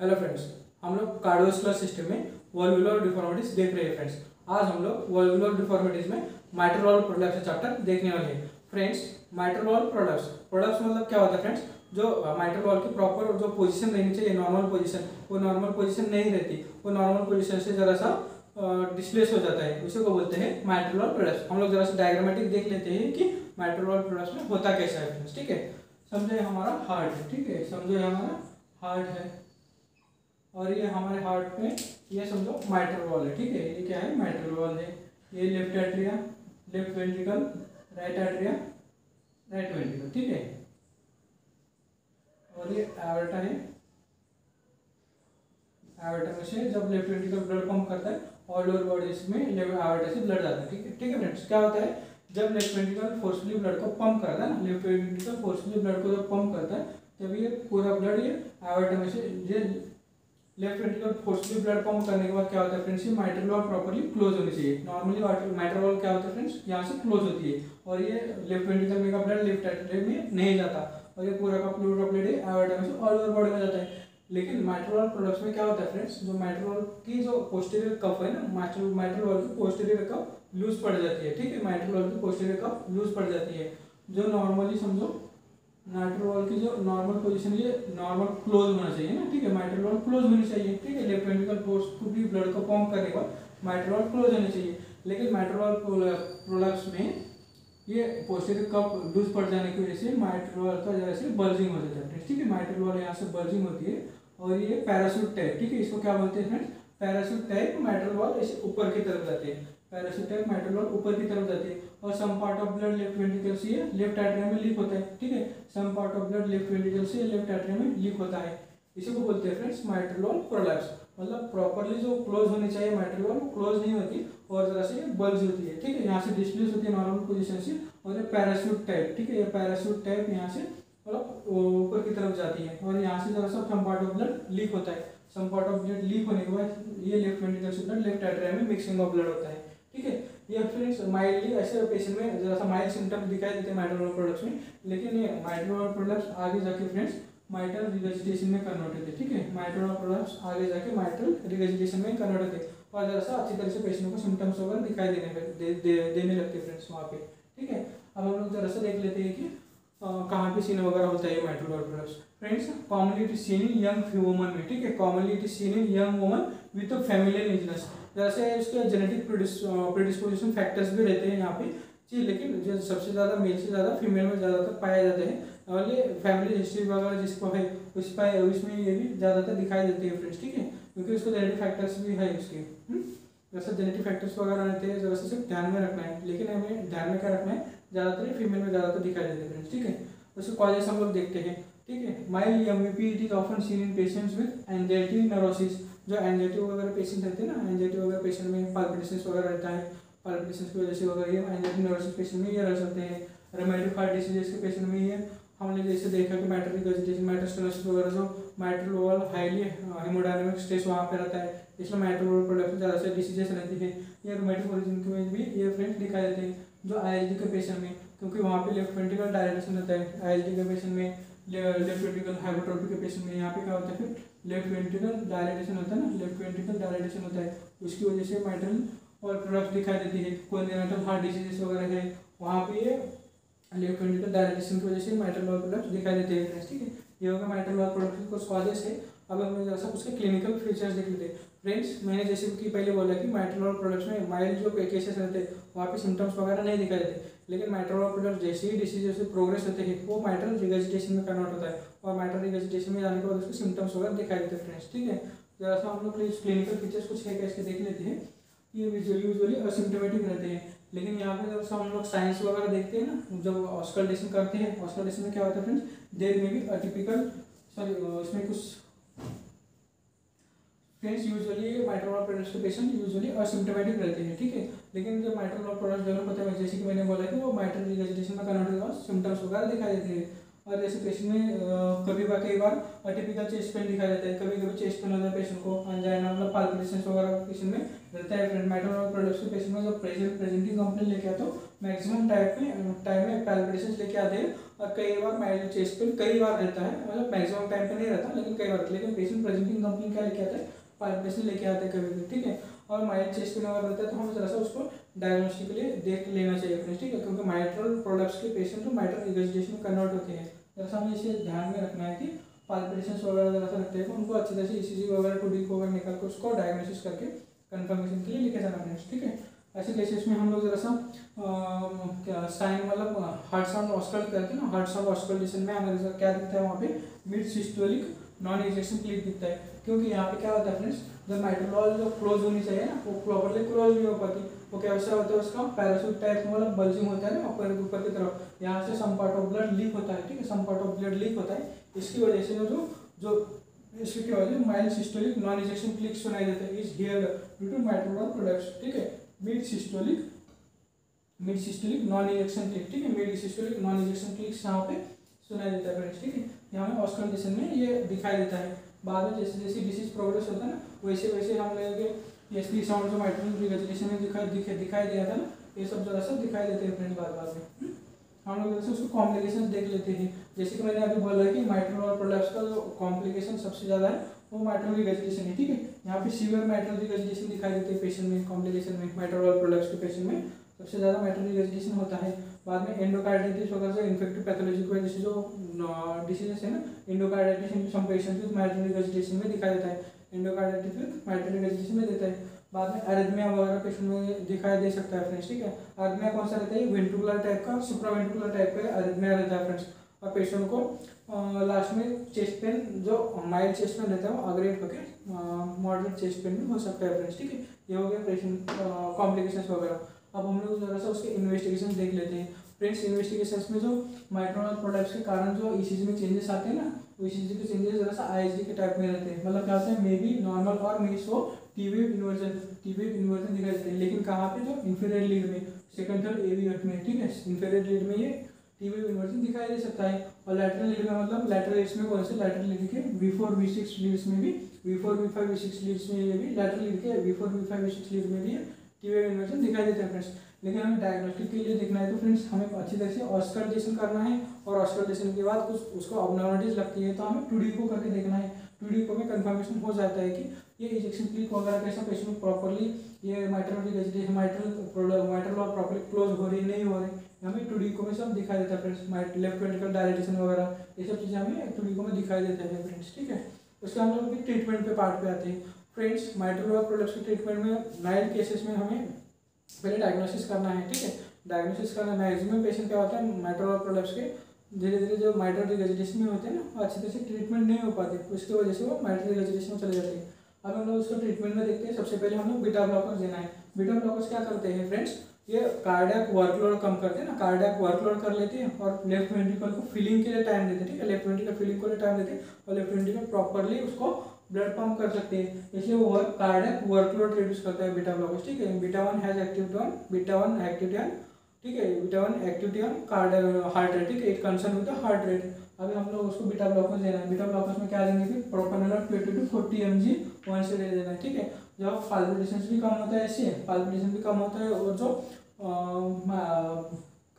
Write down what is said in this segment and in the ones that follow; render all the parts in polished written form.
Hello friends, हम लोग cardiovascular system में वॉल्वुलर डिफॉर्मिटीज देख रहे हैं फ्रेंड्स। आज हम लोग वॉल्वुलर डिफॉर्मिटीज में माइट्रल वॉल्व प्रोलैप्स चैप्टर देखने वाले हैं फ्रेंड्स। माइट्रल वॉल्व प्रोलैप्स मतलब क्या होता है फ्रेंड्स? जो माइट्रल वॉल्व की प्रॉपर जो पोजीशन रहनी चाहिए, नॉर्मल पोजीशन, वो नॉर्मल पोजीशन नहीं रहती, वो नॉर्मल पोजीशन से जरा सा डिस्प्लेस हो जाता है, उसी को बोलते हैं माइट्रल वॉल्व प्रोलैप्स। हम लोग जरा सा डायग्रामेटिक देख लेते हैं कि माइट्रल वॉल्व प्रोलैप्स में होता कैसा है फ्रेंड्स। ठीक है, समझो ये हमारा हार्ट है। ठीक है, समझो ये हमारा हार्ट है और ये हमारे हार्ट में ये समझो माइट्रल वॉल है। ठीक है, ये क्या है? माइट्रल वॉल है। ये left atria, left ventricle, right atria, right ventricle. ठीक है, और ये एवर्टा है। एवर्टा में से जब लेफ्ट वेंट्रिकल ब्लड पंप करता है, ऑल ओवर बॉडीज में एवर्टा से ब्लड जाता है। ठीक है, ठीक है फ्रेंड्स, क्या होता है जब लेफ्ट वेंट्रिकल फोर्सफुली ब्लड को पंप करता है ना, लेफ्ट वेंट्रिकल फोर्सफुली ब्लड को जब पंप करता है तब ये पूरा ब्लड ये एवर्टा में से ये left ventricle forcefully blood pump करने के बाद क्या होता है फ्रेंड्स, ये माइट्रल वॉल्व प्रॉपर्ली क्लोज होनी चाहिए। नॉर्मली माइट्रल वॉल्व क्या होता है फ्रेंड्स, यहाँ से क्लोज होती है और ये लेफ्ट वेंट्रिकल में का ब्लड लेफ्ट एट्रियम में नहीं जाता और ये पूरा का पूरा ब्लड एवर्टा में से ऑल ओवर बॉडी में जाता है। लेकिन माइट्रल वॉल्व प्रोडक्ट्स में क्या होता है फ्रेंड्स, जो माइट्रल वॉल्व की जो पोस्टीरियर कफ है ना, माइट्रल वॉल्व की पोस्टीरियर कफ लूज पड़ जाती है। ठीक है, माइट्रल वॉल्व की पोस्टीरियर कफ लूज पड़ जाती है। जो नॉर्मली समझो माइट्रल वॉल्व की जो नॉर्मल पोजीशन ये नॉर्मल क्लोज होना चाहिए ना। ठीक है, माइट्रल वॉल्व क्लोज होनी चाहिए। ठीक है, लेफ्ट वेंट्रिकल फोर्सफुली ब्लड को पंप करने के बाद माइट्रल वॉल्व क्लोज होनी चाहिए। लेकिन माइट्रल वॉल्व प्रोलैप्स में ये पोस्टीरियर कफ लूज पड़ जाने की वजह से माइट्रल वॉल्व का जैसे बल्जिंग हो जाता है। ठीक है, माइट्रल वॉल्व यहाँ से बल्जिंग होती है और ये पैराशूट टाइप, ठीक है, इसको क्या बोलते हैं friends, parachute type mitral valve ऐसे ऊपर की तरफ जाते हैं। पैराशूट टाइप माइट्रल वॉल्व ऊपर की तरफ जाती है और some part of blood left ventricle से लेफ्ट एट्रियम में लीक होता है। ठीक है, some part of blood left ventricle से लेफ्ट एट्रियम में लीक होता है। इसी को बोलते हैं फ्रेंड्स माइट्रल वॉल्व प्रोलैप्स। मतलब प्रॉपर्ली जो क्लोज होनी चाहिए माइट्रल वॉल्व क्लोज नहीं होती और जरा से बल्ज होती है। ठीक है, यहाँ से डिस्प्लेस होती है नॉर्मल पोजीशन से और ये पैराशूट टाइप, ठीक है, ये पैराशूट टाइप यहाँ से मतलब ऊपर की तरफ जाती है और यहाँ से जरा सा some part of blood leak होता है। Some part of blood leak होने के बाद ये लेफ्ट वेंट्रिकल से ब्लड लेफ्ट एट्रियम में मिक्सिंग ऑफ ब्लड होता है। ठीक है, ये फ्रेंड्स माइल्डली ऐसे पेशेंट में जरा सा माइल्ड सिम्टम्स दिखाई देते हैं माइट्रल वॉल्व प्रोलैप्स में। लेकिन ये माइट्रल वॉल्व प्रोलैप्स आगे जाके फ्रेंड्स माइट्रल रिगर्जिटेशन में कन्वर्ट होते हैं। ठीक है, माइट्रल वॉल्व प्रोलैप्स आगे जाके माइट्रल रिगर्जिटेशन में कन्वर्ट होते हैं और जरा सा अच्छी तरह से पेशेंट को सिम्टम्स वगैरह दिखाई देने लगते हैं फ्रेंड्स वहाँ पे। ठीक है, अब हम लोग जरा सा देख लेते हैं कि कहाँ पे सीन वगैरह होता है mitral valve prolapse friends. Commonly it is seen in young woman में। ठीक है, commonly it is seen in young woman with familial illness. जैसे इसके जेनेटिक प्रेडिस्पोजिशन फैक्टर्स भी रहते हैं यहाँ पे जी, लेकिन जो सबसे ज़्यादा मेल से ज़्यादा फीमेल में ज़्यादातर पाए जाते हैं और ये फैमिली हिस्ट्री वगैरह जिसको है उसमें ये भी ज़्यादातर दिखाई देती है फ्रेंड्स। ठीक है, क्योंकि उसको जेनेटिक फैक्टर्स भी है उसके। जैसे जेनेटिक फैक्टर्स वगैरह रहते हैं, जैसे सिर्फ ध्यान में रखना है, लेकिन हमें ध्यान में क्या रखना है, ज़्यादातर फीमेल में ज़्यादातर दिखाई देते हैं फ्रेंड्स। ठीक है, उसके कॉजेस हम लोग देखते हैं। ठीक है, mild MVP it is often seen in patients with anxiety neurosis. जो एंजाइटी वगैरह पेशेंट रहते हैं ना, एंजाइटी वगैरह पेशेंट में पाल्पिटेशंस वगैरह रहता है, पाल्पिटेशंस की वजह से वगैरह ये एंजाइटी न्यूरोसिस पेशेंट में ये रह सकते हैं। रोमेटिक हार्ट डिसीजेस के पेशेंट में ये हमने जैसे देखा कि माइट्रल रिगर्जिटेशन, माइट्रल स्टेनोसिस वगैरह, जो mitral valve highly haemodynamic stress वहाँ पे रहता है, इसमें माइट्रल वॉल्व प्रोलैप्स ज़्यादा से डिसीजेस रहती है। ये रोमेटिक ओरिजिन की भी ये फ्रेंड्स दिखाई देते हैं। जो आईएलडी के पेशेंट में, क्योंकि वहाँ पे लेफ्ट वेंट्रिकल डायलेटेशन रहता है, आईएलडी के पेशेंट में, लेफ्ट वेंट्रिकल हाइपरट्रोफी के पेशेंट में यहाँ पे क्या होता है फिर लेफ्ट वेंट्रिकल डायलेटेशन होता है ना, लेफ्ट वेंट्रिकल डायलेटेशन होता है, उसकी वजह से माइट्रल वॉल्व प्रोलैप्स दिखाई देती है। कोंजेनिटल हार्ट डिजीजेस वगैरह है, वहाँ पे ये लेफ्ट वेंट्रिकल डायलेटेशन की वजह से माइट्रल वॉल्व प्रोलैप्स दिखाई देते हैं फ्रेंड्स। ठीक है, ये होगा माइट्रल वॉल्व प्रोलैप्स को कॉजेस है। अब हम जैसा उसके क्लिनिकल फीचर्स देख लेते हैं फ्रेंड्स। मैंने जैसे कि पहले बोला कि माइट्रल वॉल्व प्रोलैप्स में माइल्ड जो केसेस रहते हैं वहाँ पे सिम्टम्स वगैरह नहीं दिखाई देते, लेकिन माइट्रल वॉल्व प्रोलैप्स जैसे ही डिसीज से प्रोग्रेस होते हैं वो माइट्रल रिगर्जिटेशन में कन्वर्ट होता है और माइट्रल रिगर्जिटेशन में जाने के बाद उसके सिम्टम्स वगैरह दिखाई देते हैं फ्रेंड्स। ठीक है, जरा सा हम लोग क्लिनिकल फीचर्स कुछ है कैसे देख लेते हैं। ये यूजुअली असिम्टोमेटिक रहते हैं, लेकिन यहाँ पे जब हम लोग साइंस वगैरह देखते हैं ना, जब ऑस्कल्टेशन करते हैं, ऑस्कल्टेशन में क्या होता है फ्रेंड्स, देर में भी अटिपिकल सॉरी इसमें कुछ friends usually mitral valve prolapse के पेशेंट यूजुअली असिम्टोमेटिक रहते हैं। ठीक है, लेकिन जब माइट्रल वॉल्व प्रोलैप्स डेवलप होता है, जैसे कि मैंने बोला कि वो माइट्रल रिगर्जिटेशन में कन्वर्ट होगा, सिम्टम्स वगैरह दिखाई देते हैं और ऐसे पेशेंट में कई बार अटिपिकल चेस्ट पेन दिखाई देता है, कभी कभी चेस्ट पेन होता है पेशेंट को, अंजाइना मतलब पाल्पिटेशंस वगैरह पेशेंट में रहता है। फ्रेंड माइट्रोल प्रोडक्ट्स के पेशेंट में जब प्रेजेंटिंग कंप्लेंट लेके आते हो मैक्सिमम टाइम में पाल्पिटेशंस लेके आते हैं, और कई बार माइल्ड चेस्ट पेन कई बार रहता है, मतलब मैक्सिमम टाइम पे नहीं रहता लेकिन कई बार, लेकिन पेशेंट प्रेजेंटिंग कंप्लेंट क्या लेके आता है, पाल्पिटेशन लेके आते हैं कभी भी, ठीक है। और माइल्ड चेस्ट पेन अगर रहता है तो हमें जरा सा उसको डायग्नोस्टिकली देख लेना चाहिए फ्रेंड्स, ठीक है, क्योंकि माइट्रल प्रोडक्ट्स के पेशेंट तो माइट्रल रिगर्जिटेशन में कन्वर्ट होते हैं। जैसा हमें इसे ध्यान में रखना है कि पाल्पिटेशंस वगैरह जरा सा रखते हैं तो उनको अच्छी तरह से ईसीजी वगैरह 2D को वगैरह निकाल कर उसको डायग्नोसिस करके कंफर्मेशन के लिए लेके जाना फ्रेंड्स, ठीक है। ऐसे केसेस में हम लोग जरा सा साइन मतलब हार्ट साउंड ऑस्कल्ट करते हैं ना, हार्ट साउंड ऑस्कल्टेशन में हमें क्या दिखता है, वहाँ पे mid systolic non ejection click दिखता है, क्योंकि यहाँ पे क्या होता है फ्रेंड्स, जब माइट्रल वॉल जो क्लोज होनी चाहिए ना वो प्रॉपर्ली क्लोज नहीं हो पाती, वो कैसा होता है उसका पैराशूट टाइप मतलब बल्जिंग होता है ना ऊपर की तरफ, यहाँ से some part of blood leak होता है, ठीक है, some part of blood leak होता है, इसकी वजह से जो जो इसकी क्या वजह mild systolic non ejection click सुनाई देता है, is here due to mitral valve products, ठीक है। Mid systolic non ejection click, ठीक है, mid systolic non ejection click यहाँ पे सुनाई देता है फ्रेंड्स, ठीक है। यहाँ में ऑस्कल्टेशन में ये दिखाई देता है, बाद में जैसे जैसे डिसीज प्रोग्रेस होता है ना वैसे वैसे हम लोग के एसपी साउंड जो माइट्रल रिगर्जिटेशन में दिखाई दिया था ना, ये सब जरा सा दिखाई देते हैं फ्रेंड्स बाद में। हम लोग जैसे उसको कॉम्प्लिकेशन देख लेते हैं, जैसे कि मैंने अभी बोला कि माइट्रल प्रोडक्ट्स का जो कॉम्प्लिकेशन सबसे ज़्यादा है वो माइट्रल रिगर्जिटेशन है, ठीक है। यहाँ पे सीवियर माइट्रल रिगर्जिटेशन दिखाई देते हैं पेशेंट में, कॉम्प्लिकेशन में माइट्रल प्रोडक्ट्स के पेशेंट में सबसे ज़्यादा माइट्रल रिगर्जिटेशन होता है। बाद में एंडोकार्डाइटिस वगैरह से इन्फेक्टिव पैथोलॉजी की वजह से जो डिसीजेस है ना, endocarditis in some patients with mitral regurgitation में दिखाई देता है, एंडोकार्डाइटिस विद माइट्रल रिगर्जिटेशन में देता है। बाद में एरिथमिया वगैरह पेशेंट में दिखाई दे सकता है फ्रेंड्स, ठीक है। एरिथमिया कौन सा रहता है, वेंट्रिकुलर टाइप का, सुप्रावेंट्रिकुलर टाइप का एरिथमिया रहता है फ्रेंड्स, और पेशेंट को लास्ट में चेस्ट पेन जो माइल्ड चेस्ट पेन रहता है वो अग्रेवेट होकर मॉडरेट चेस्ट पेन भी हो सकता है फ्रेंड्स, ठीक है। ये हो गया पेशेंट कॉम्प्लिकेशंस वगैरह। अब हम लोग जरा सा उसके इन्वेस्टिगेशन देख लेते हैं फ्रेंड्स। इन्वेस्टिगेशंस में जो माइट्रल प्रोडक्ट्स के कारण जो ईसीजी में चेंजेस आते हैं ना, वो ईसीजी के चेंजेस जरा सा आईएसडी के टाइप में रहते हैं, मतलब क्या होता है, मे बी नॉर्मल और मे सो टी-वेव इन्वर्जन दिखाई देते हैं, लेकिन कहाँ पे, जो इंफीरियर लीड में, सेकंड थर्ड एवी में, ठीक है, इंफीरियर लीड में ये टी-वेव इन्वर्जन दिखाई दे सकता है। और लैटरल लीड में मतलब लैटरल लीड्स में कौन से, लैटरल लीड के V4 V6 लीड्स में भी, V4 V5 V6 लीड्स में ये भी, लैटरल लीड के V4 V5 V6 लीड में भी टी-वेव इन्वर्जन दिखाई देता है फ्रेंड्स। लेकिन हमें डायग्नोस्टिक के लिए देखना है तो फ्रेंड्स हमें अच्छी तरह से ऑस्कल्टेशन करना है, और ऑस्कल्टेशन के बाद कुछ उसको अबनॉर्मलिटीज लगती है तो हमें 2D को करके देखना है। 2D को में कंफर्मेशन हो जाता है कि ये इंजेक्शन क्लिक वगैरह कैसा पेशेंट प्रॉपर्ली ये माइट्रल रिगर्जिटेशन माइट्रल और प्रॉपर्ली क्लोज हो रही नहीं हो रही, हमें 2D को में सब दिखाई देता है फ्रेंड्स। लेफ्ट वेंट्रिकल डायलेटेशन वगैरह ये सब चीज़ें हमें 2D को में दिखाई देते हैं फ्रेंड्स, ठीक है। उसके हम लोग ट्रीटमेंट पे पार्ट पे आते हैं फ्रेंड्स। माइट्रल प्रोडक्ट्स के ट्रीटमेंट में माइल्ड केसेस में हमें पहले डायग्नोसिस करना है, ठीक है। डायग्नोसिस करना, मैक्सिमम पेशेंट क्या होता है माइट्रल प्रोडक्ट्स के धीरे धीरे जो माइट्रल रिगर्जिटेशन में होते हैं ना अच्छी तरह से ट्रीटमेंट नहीं हो पाते, उसकी वजह से वो माइट्रल रिगर्जिटेशन में चले जाते हैं। अब हम लोग उसको ट्रीटमेंट में देखते हैं। सबसे पहले हम लोग बीटा ब्लॉकर्स देना है। बीटा ब्लॉकर्स क्या करते हैं फ्रेंड्स, ये कार्डियक वर्कलोड कम करते हैं ना, कार्डियक वर्कलोड कर लेते हैं और लेफ्ट वेंट्रिकल को फिलिंग के लिए टाइम देते हैं, ठीक है, लेफ्ट वेंट्रिकल फिलिंग के लिए टाइम देते हैं और लेफ्ट वेंट्रिकल प्रॉपर्ली उसको ब्लड पंप कर सकते हैं, इसलिए वो कार्डियक वर्कलोड रिड्यूस करता है बीटा ब्लॉकर्स, ठीक है। Beta 1 has activity on, beta 1 activity on, ठीक है, beta 1 activity on cardiac heart rate, ठीक है, it concern with the heart rate. अभी हम लोग उसको बीटा ब्लॉकर्स देना है। बीटा ब्लॉकर्स में क्या देंगे फिर, प्रोपेनोलॉल 20 to 40 mg वन से दे देना है, ठीक है। जब पाल्पिटेशन भी कम होता है, ऐसे पाल्पिटेशन भी कम होता है और जो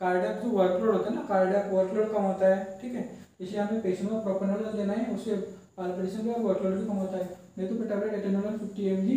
कार्डियक जो वर्कलोड होता है ना, कार्डियक वर्कलोड कम होता है, ठीक है, इसलिए हमें पेशेंट को प्रोपेनोलॉल देना है, उससे पाल्पिटेशन भी और वर्कलोड भी कम होता है। नहीं तो tablet atenolol 50 mg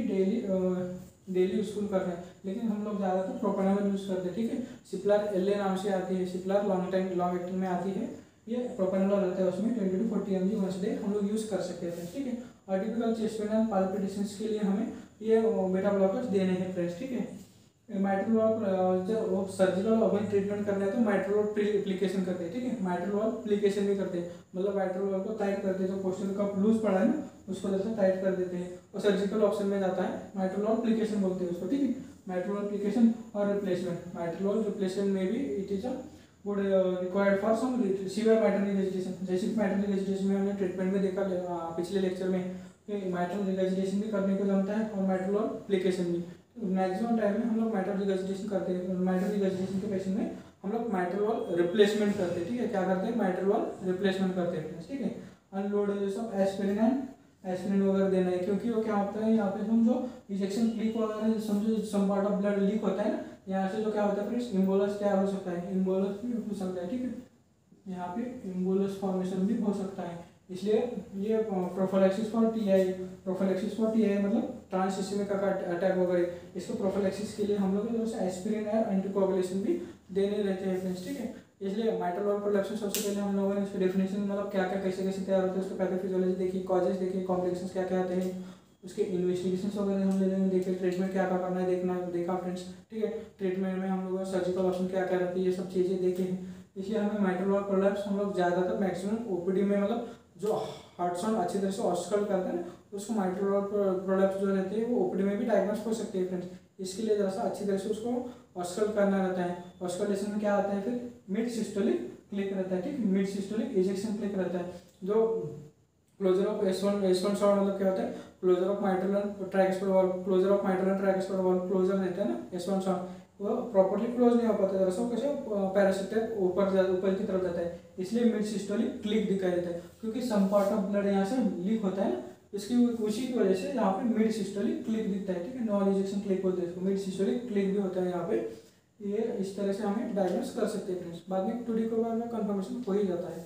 daily useful करना है, लेकिन हम लोग ज़्यादातर प्रोपेनोलॉल यूज़ करते हैं, ठीक है। सिप्लार LA नाम से आती है, सिप्लार लॉन्ग एक्टिंग में आती है, ये प्रोपेनोलॉल रहता है, उसमें 20 to 40 mg वंस डे हम लोग यूज़ कर सकते हैं, ठीक है। Artificial chest pain and palpitations के लिए हमें ये बीटा ब्लॉकर्स देने हैं फ्रेंड्स, ठीक है। माइट्रल वॉल जब सर्जिकल ओपन ट्रीटमेंट करना है तो माइट्रल वॉल एप्लीकेशन करते हैं, ठीक है, माइट्रल वॉल एप्लीकेशन भी करते हैं, मतलब माइट्रल वॉल को टाइट करते हैं, जो पोस्टर का लूज पड़ा है ना उसको जैसे टाइट कर देते हैं, और सर्जिकल ऑप्शन में जाता है माइट्रल वॉल एप्लीकेशन बोलते हैं उसको, ठीक है। माइट्रल वॉल एप्लीकेशन और रिप्लेसमेंट, माइट्रल वॉल रिप्लेसमेंट में भी it is would required for some severe mitral regurgitation. जैसे माइट्रल रिगर्जिटेशन में हमने ट्रीटमेंट में देखा पिछले लेक्चर में, माइट्रल रिगर्जिटेशन भी करने को जमता है और माइट्रल वॉल एप्लीकेशन भी। मैक्सिमम टाइम में हम लोग माइट्रल रिगर्जिटेशन करते हैं। माइट्रल रिगर्जिटेशन के पेशेंट में हम लोग माइट्रल वॉल रिप्लेसमेंट करते हैं, ठीक है, क्या करते हैं, माइट्रल वॉल रिप्लेसमेंट करते हैं, ठीक है। अनलोडेशन एस्पिरिन एंड एस्पिरिन वगैरह देना है, क्योंकि वो क्या होता है यहाँ पे समझो इजेक्शन क्लिक वगैरह समझो some part of blood leak होता है ना, यहाँ से जो क्या होता है फ्रेंड्स इम्बोलस क्या हो सकता है, इम्बोलस भी हो सकता है, ठीक है, यहाँ पे इम्बोलस फॉर्मेशन भी हो सकता है। इसलिए ये prophylaxis for TI, prophylaxis for TI मतलब ट्रांसइस्केमिक अटैक वगैरह, इसको प्रोफिलैक्सिस के लिए हम लोग जो है एस्पिरिन और एंटीकोगुलेशन भी देने रहते हैं फ्रेंड्स, ठीक है। इसलिए माइट्रल वॉल प्रोलैप्सिस सबसे पहले हम लोगों ने इसकी डेफिनेशन मतलब क्या क्या कैसे कैसे तैयार होते हैं, उसका पैथोफिजियोलॉजी देखी, कॉजेज देखी, कॉम्प्लिकेशंस क्या क्या आते हैं, उसके इन्वेस्टिगेशन वगैरह हम ले लेंगे, देखे ट्रीटमेंट क्या क्या करना है देखना देखा फ्रेंड्स, ठीक है। ट्रीटमेंट में हम लोगों ने सर्जिकल ऑप्शन क्या क्या रहती है, ये सब चीज़ें देखी हैं। इसलिए हमें माइट्रल वॉल प्रोलैप्स हम लोग ज़्यादातर मैक्सिमम ओपीडी में मतलब जो हार्ट साउंड अच्छी तरह से ऑस्कल्ट करते हैं उसको माइट्रल वॉल प्रोलैप्स जो रहती है वो ओपीडी में भी डायग्नोस हो सकती है फ्रेंड्स। इसके लिए जरा सा अच्छी तरह से उसको ऑस्कल्ट करना रहता है। ऑस्कल्टेशन में क्या आता है फिर मिड सिस्टोलिक क्लिक रहता है, ठीक, मिड सिस्टोलिक इजेक्शन क्लिक रहता है। जो क्लोजर ऑफ S1 साउंड मतलब क्या होता है, closure of mitral and tricuspid valve, closure of mitral and tricuspid valve closure रहता है ना S1 साउंड, वो प्रॉपर्ली क्लोज नहीं हो पाता, जरा सा कैसे पैरासिटिक ऊपर की तरफ जाता है, इसलिए मिड सिस्टोलिक क्लिक दिखाई देता है, क्योंकि सम पार्ट ऑफ ब्लड यहाँ से लीक होता है ना, इसकी उसी की वजह से यहाँ पे मिड सिस्टोलिक क्लिक दिखता है, ठीक है, नॉन इजेक्शन क्लिक बोलते हैं इसको, मिड सिस्टोलिक क्लिक भी होता है यहाँ पे। ये इस तरह से हमें डायग्नोस कर सकते हैं फ्रेंड्स, बाद में 2D के बाद में कंफर्मेशन हो ही जाता है।